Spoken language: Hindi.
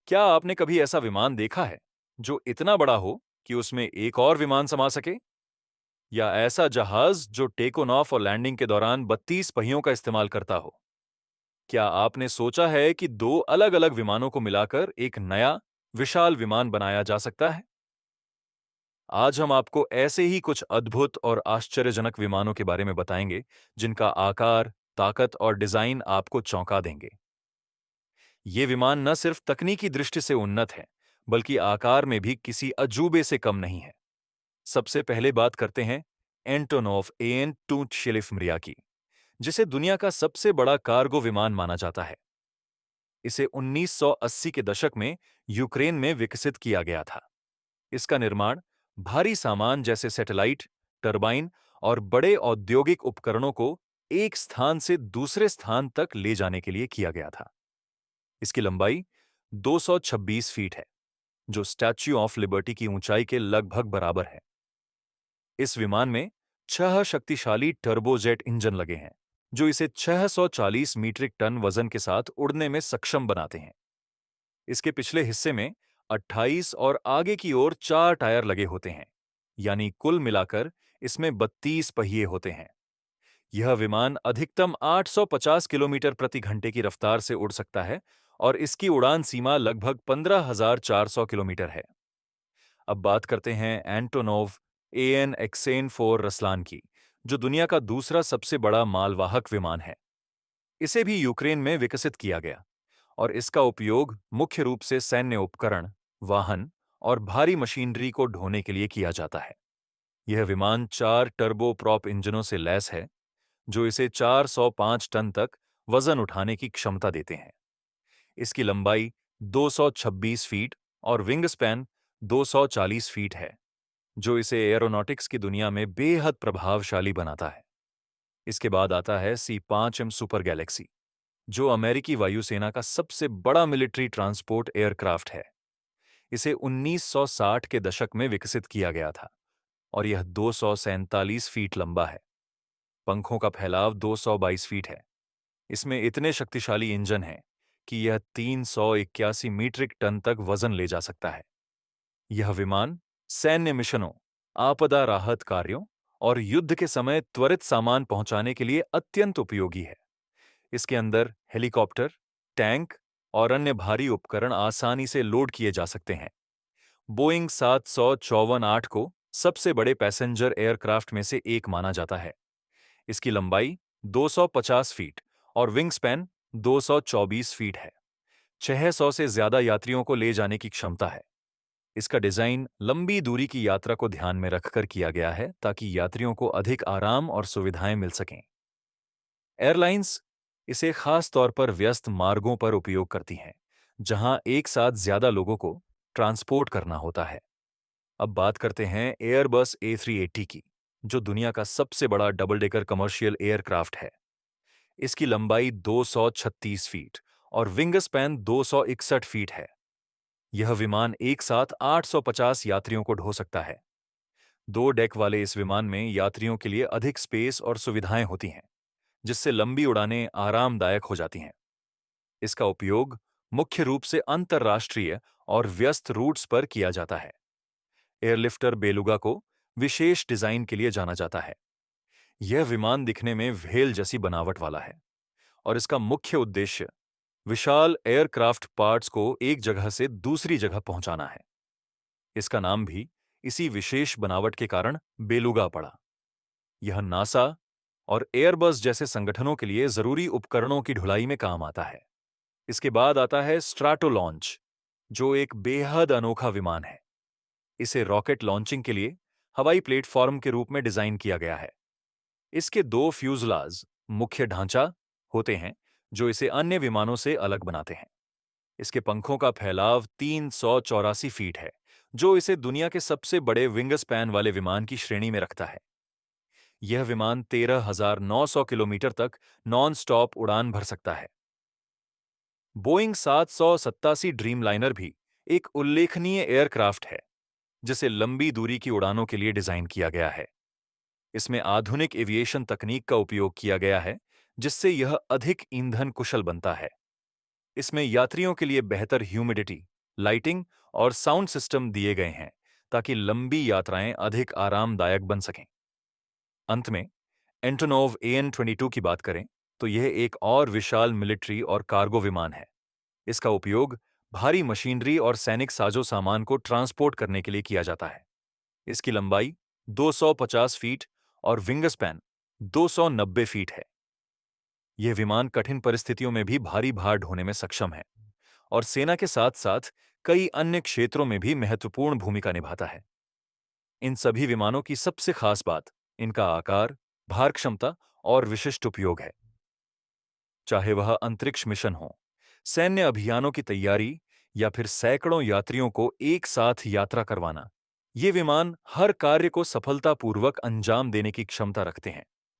क्या आपने कभी ऐसा विमान देखा है जो इतना बड़ा हो कि उसमें एक और विमान समा सके? या ऐसा जहाज जो टेक ऑन ऑफ और लैंडिंग के दौरान 32 पहियों का इस्तेमाल करता हो? क्या आपने सोचा है कि दो अलग-अलग विमानों को मिलाकर एक नया, विशाल विमान बनाया जा सकता है? आज हम आपको ऐसे ही कुछ अद्भुत और आश्चर्यजनक विमानों के बारे में बताएंगे, जिनका आकार, ताकत और डिजाइन आपको चौंका देंगे। ये विमान न सिर्फ तकनीकी दृष्टि से उन्नत है, बल्कि आकार में भी किसी अजूबे से कम नहीं है। सबसे पहले बात करते हैं एंटोनोव एन टू शिलिफ्मरिया की, जिसे दुनिया का सबसे बड़ा कार्गो विमान माना जाता है। इसे 1980 के दशक में यूक्रेन में विकसित किया गया था। इसका निर्माण भारी सामान जैसे सैटेलाइट, टरबाइन और बड़े औद्योगिक उपकरणों को एक स्थान से दूसरे स्थान तक ले जाने के लिए किया गया था। इसकी लंबाई 226 फीट है, जो स्टैच्यू ऑफ लिबर्टी की ऊंचाई के लगभग बराबर है। इस विमान में 6 शक्तिशाली टर्बोजेट इंजन लगे हैं, जो इसे 640 मीट्रिक टन वजन के साथ उड़ने में सक्षम बनाते हैं। इसके पिछले हिस्से में 28 और आगे की ओर 4 टायर लगे होते हैं, यानी कुल मिलाकर इसमें 32 पहिए होते हैं। यह विमान अधिकतम 850 किलोमीटर प्रति घंटे की रफ्तार से उड़ सकता है और इसकी उड़ान सीमा लगभग 15,400 किलोमीटर है। अब बात करते हैं एंटोनोव एएन एक्सेन 4 रसलान की, जो दुनिया का दूसरा सबसे बड़ा मालवाहक विमान है। इसे भी यूक्रेन में विकसित किया गया और इसका उपयोग मुख्य रूप से सैन्य उपकरण, वाहन और भारी मशीनरी को ढोने के लिए किया जाता है। यह विमान 4 टर्बो प्रॉप इंजनों से लैस है, जो इसे 405 टन तक वजन उठाने की क्षमता देते हैं। इसकी लंबाई 226 फीट और विंग स्पैन 240 फीट है, जो इसे एरोनॉटिक्स की दुनिया में बेहद प्रभावशाली बनाता है। इसके बाद आता है C-5M सुपर गैलेक्सी, जो अमेरिकी वायुसेना का सबसे बड़ा मिलिट्री ट्रांसपोर्ट एयरक्राफ्ट है। इसे 1960 के दशक में विकसित किया गया था और यह 247 फीट लंबा है। पंखों का फैलाव 222 फीट है। इसमें इतने शक्तिशाली इंजन हैं कि यह 381 मीट्रिक टन तक वजन ले जा सकता है। यह विमान सैन्य मिशनों, आपदा राहत कार्यों और युद्ध के समय त्वरित सामान पहुंचाने के लिए अत्यंत उपयोगी है। इसके अंदर हेलीकॉप्टर, टैंक और अन्य भारी उपकरण आसानी से लोड किए जा सकते हैं। बोइंग 754-8 को सबसे बड़े पैसेंजर एयरक्राफ्ट में से एक माना जाता है। इसकी लंबाई 250 फीट और विंग स्पैन 224 फीट है। 600 से ज्यादा यात्रियों को ले जाने की क्षमता है। इसका डिजाइन लंबी दूरी की यात्रा को ध्यान में रखकर किया गया है, ताकि यात्रियों को अधिक आराम और सुविधाएं मिल सकें। एयरलाइंस इसे खास तौर पर व्यस्त मार्गों पर उपयोग करती हैं, जहां एक साथ ज्यादा लोगों को ट्रांसपोर्ट करना होता है। अब बात करते हैं एयरबस A380 की, जो दुनिया का सबसे बड़ा डबल डेकर कमर्शियल एयरक्राफ्ट है। इसकी लंबाई 236 फीट और विंग स्पैन 261 फीट है। यह विमान एक साथ 850 यात्रियों को ढो सकता है। 2 डेक वाले इस विमान में यात्रियों के लिए अधिक स्पेस और सुविधाएं होती हैं, जिससे लंबी उड़ानें आरामदायक हो जाती हैं। इसका उपयोग मुख्य रूप से अंतर्राष्ट्रीय और व्यस्त रूट्स पर किया जाता है। एयरलिफ्टर बेलुगा को विशेष डिजाइन के लिए जाना जाता है। यह विमान दिखने में व्हेल जैसी बनावट वाला है और इसका मुख्य उद्देश्य विशाल एयरक्राफ्ट पार्ट्स को एक जगह से दूसरी जगह पहुंचाना है। इसका नाम भी इसी विशेष बनावट के कारण बेलुगा पड़ा। यह नासा और एयरबस जैसे संगठनों के लिए जरूरी उपकरणों की ढुलाई में काम आता है। इसके बाद आता है स्ट्राटो लॉन्च, जो एक बेहद अनोखा विमान है। इसे रॉकेट लॉन्चिंग के लिए हवाई प्लेटफॉर्म के रूप में डिजाइन किया गया है। इसके 2 फ्यूजलाज मुख्य ढांचा होते हैं, जो इसे अन्य विमानों से अलग बनाते हैं। इसके पंखों का फैलाव 384 फीट है, जो इसे दुनिया के सबसे बड़े विंग स्पैन वाले विमान की श्रेणी में रखता है। यह विमान 13,900 किलोमीटर तक नॉन स्टॉप उड़ान भर सकता है। बोइंग 787 ड्रीमलाइनर भी एक उल्लेखनीय एयरक्राफ्ट है, जिसे लंबी दूरी की उड़ानों के लिए डिजाइन किया गया है। इसमें आधुनिक एविएशन तकनीक का उपयोग किया गया है, जिससे यह अधिक ईंधन कुशल बनता है। इसमें यात्रियों के लिए बेहतर ह्यूमिडिटी लाइटिंग और साउंड सिस्टम दिए गए हैं ताकि लंबी यात्राएं अधिक आरामदायक बन सकें। अंत में एंटोनोव AN-22 की बात करें तो यह एक और विशाल मिलिट्री और कार्गो विमान है। इसका उपयोग भारी मशीनरी और सैनिक साजो सामान को ट्रांसपोर्ट करने के लिए किया जाता है। इसकी लंबाई 250 फीट और विंग स्पैन 290 फीट है। यह विमान कठिन परिस्थितियों में भी भारी भार ढोने में सक्षम है और सेना के साथ-साथ कई अन्य क्षेत्रों में भी महत्वपूर्ण भूमिका निभाता है। इन सभी विमानों की सबसे खास बात इनका आकार, भार क्षमता और विशिष्ट उपयोग है। चाहे वह अंतरिक्ष मिशन हो, सैन्य अभियानों की तैयारी या फिर सैकड़ों यात्रियों को एक साथ यात्रा करवाना, ये विमान हर कार्य को सफलतापूर्वक अंजाम देने की क्षमता रखते हैं।